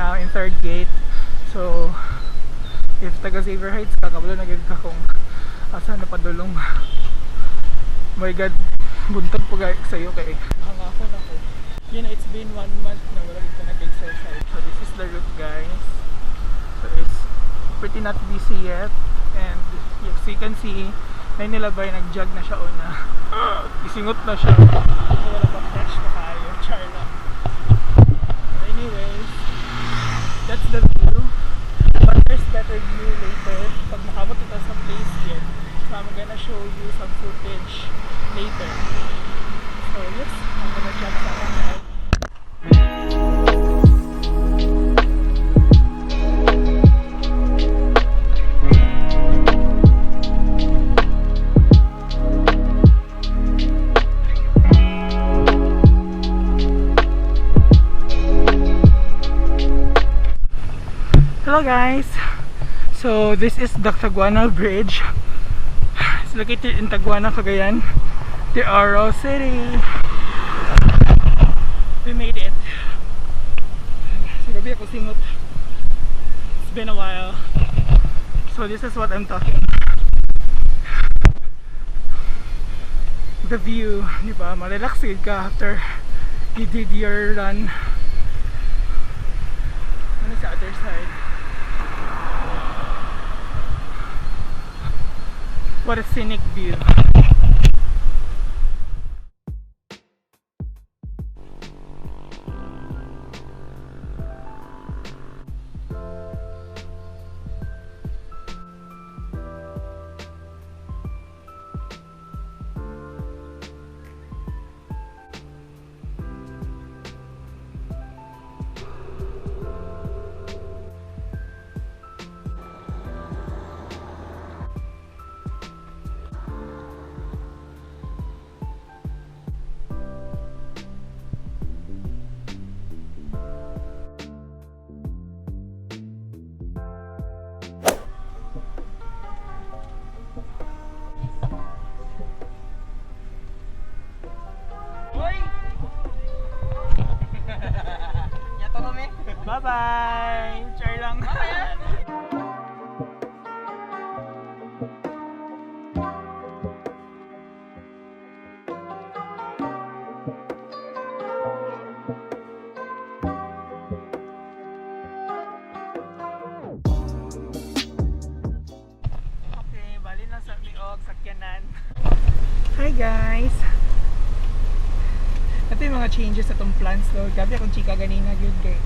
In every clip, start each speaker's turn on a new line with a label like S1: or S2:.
S1: now in third gate. So if taga Xavier Heights ka, kabalo na gid ka kung asa na padulong. My God, buntag po guys sa'yo kay hangako na ko. Yun, it's been 1 month na wala ito nag-exercise. So this is the route guys. So it's pretty not busy yet. And yes, you can see, may nilabay, nag-jog na siya una. Isingot na siya. So wala pa fresh pa kayo. Char lang. Anyways, that's the view. But there's better view later. Pag nakabot ito sa place yet. So I'm gonna show you some footage later. So yes, I'm gonna jump sa camera. Hello guys! So this is the Taguana Bridge. It's located in Taguana, Cagayan de Oro City. We made it. So gabi ako singot. It's been a while. So this is what I'm talking. The view, di ba? Marelax ka after you did your run. Ano sa other side? What a scenic view. Bye-bye! Char lang! Okay, bali na sa liog, sakyanan. Hi guys! Ito yung mga changes sa itong plans though. Gabi akong chika ganina yun kay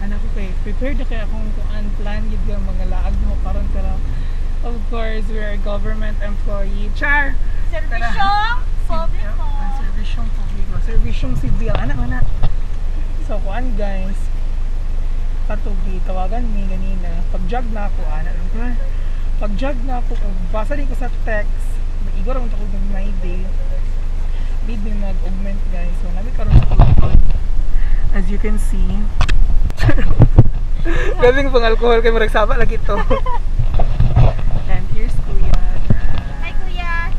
S1: anak ko kay prepared na kaya akong kuan plan yun yung mga laag mo karon kara. Of course, we're a government employee. Char!
S2: Servisyong publiko.
S1: Servisyong publiko. Servisyong civil. Anak. So kuan guys. Katugi, tawagan ni ganina. Pag-jog na ako, anak lang ka. Pag-jog na ako, basa rin ko sa text. Igor ang ako ng my day. Need me mag-augment guys. So nabi karon ako. As you can see. Gabing pang alcohol kay marag saba lagi to. And here's Kuya.
S2: Hi Kuya.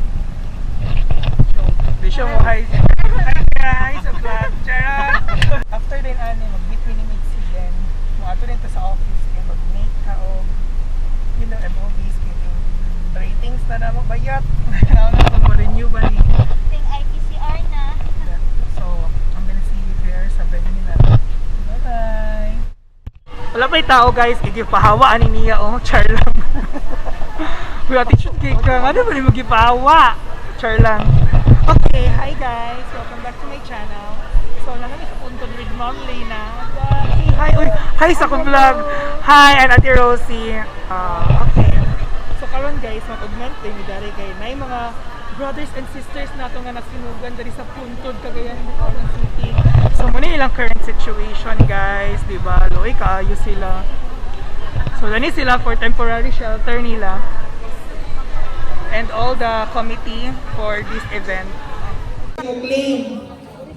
S1: Di siya mo hi. Hi guys, sa vlog. Charot. After din ani mag-meet minimate si Den. Mo ato din ta sa office kay mag-make ka og MOBs kay ratings na na mabayat. Ano kung ma-renew ba ni?
S2: Ting IPCR na.
S1: So, I'm gonna see you there sa venue na. Bye-bye! Wala pa yung tao guys, igipahawa ani niya oh, char lang. May attitude kay ka, ano ba rin magipahawa? Char lang. Okay, hi guys, welcome back to my channel. So, namin sa punto with Mom Lena. Hi, uy, hi sa akong vlog. Hi, and Ate Rosie. Okay. So, karon guys, mag-augment din ni Dari kay may mga brothers and sisters nato nga nasinugan dari sa Puntod, Cagayan de Oro City. So muna ilang current situation guys, di ba? Loy kaayo sila. So dani sila for temporary shelter nila. And all the committee for this event.
S3: Claim,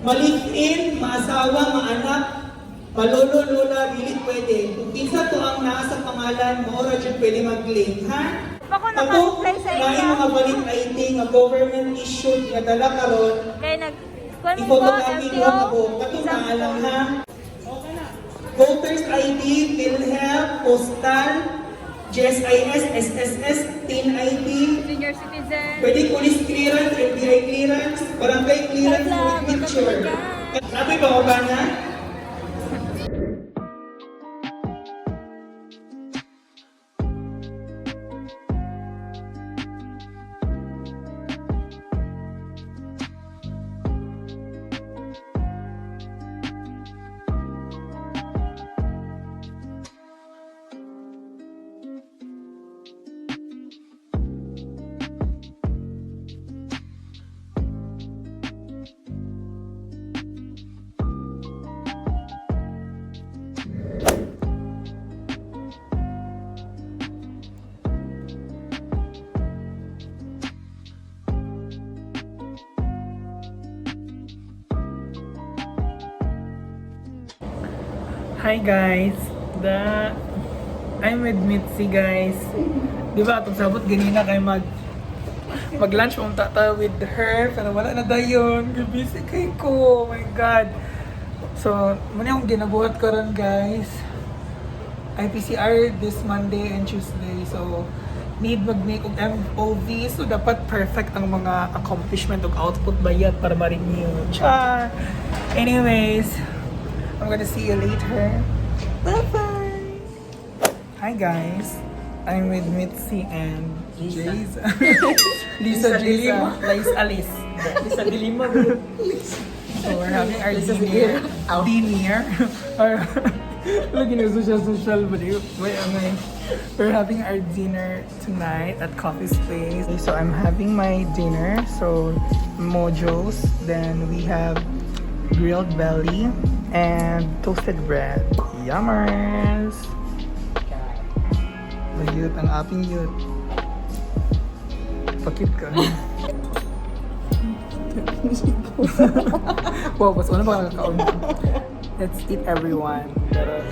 S3: malit-in, maasawa, maanak, malolo-lola, dili pwede. Kung pinsa to ang nasa pangalan mo, ra jud pwede mag-claim, ha?
S2: Bako
S3: Ako,
S2: naka-apply sa
S3: na yung mga balik writing, nga government issued, nga dala karon,
S2: Kaya nag... Kuwan mo po,
S3: ipotokopy ko
S2: LTO.
S3: ako, katong naalang ha. Voters ID, PhilHealth, Postal, GSIS, SSS, TIN ID,
S2: Senior citizen.
S3: pwede police clearance, FBI clearance, barangay clearance with picture. Sabi ba ba na?
S1: Hi guys, I'm with Mitzi guys. Di ba itong sabot ganina kayo mag-lunch pumunta tayo with her, pero wala na dayon. Busy kay ko, oh my god. So, muna akong ginabuhat ko ron guys. IPCR this Monday and Tuesday. So, need mag-make og MOV. So, dapat perfect ang mga accomplishment og output bayad para ma-renew. Char! Anyways, I'm gonna see you later. Bye-bye! Hi guys, I'm with Mitzi and Lisa. Lisa Dilima. Lisa Dilima. So we're having our dinner. Lagi na social, but we're having our dinner tonight at Coffee Space. So I'm having my dinner. So Mojo's. Then we have grilled belly and toasted bread. Yummers! Mayut ang aping yut. Pakit ka. Wow, basta ano ba nakakaon? Let's eat everyone. Okay.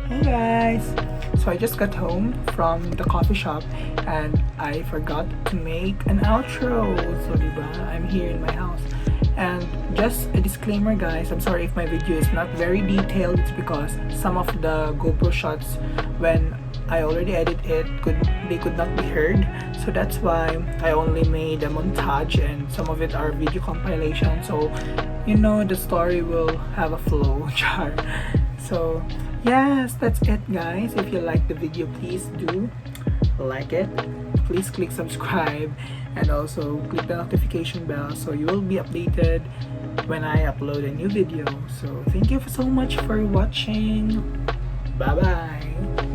S1: Hey guys! So I just got home from the coffee shop and I forgot to make an outro. So diba, I'm here in my house. And just a disclaimer guys, I'm sorry if my video is not very detailed. It's because some of the GoPro shots when I already edited it, they could not be heard. So that's why I only made a montage and some of it are video compilation. So you know the story will have a flow. Char. So yes, that's it guys. If you like the video, please do like it. Please click subscribe and also click the notification bell so you will be updated when I upload a new video. So thank you so much for watching. Bye bye.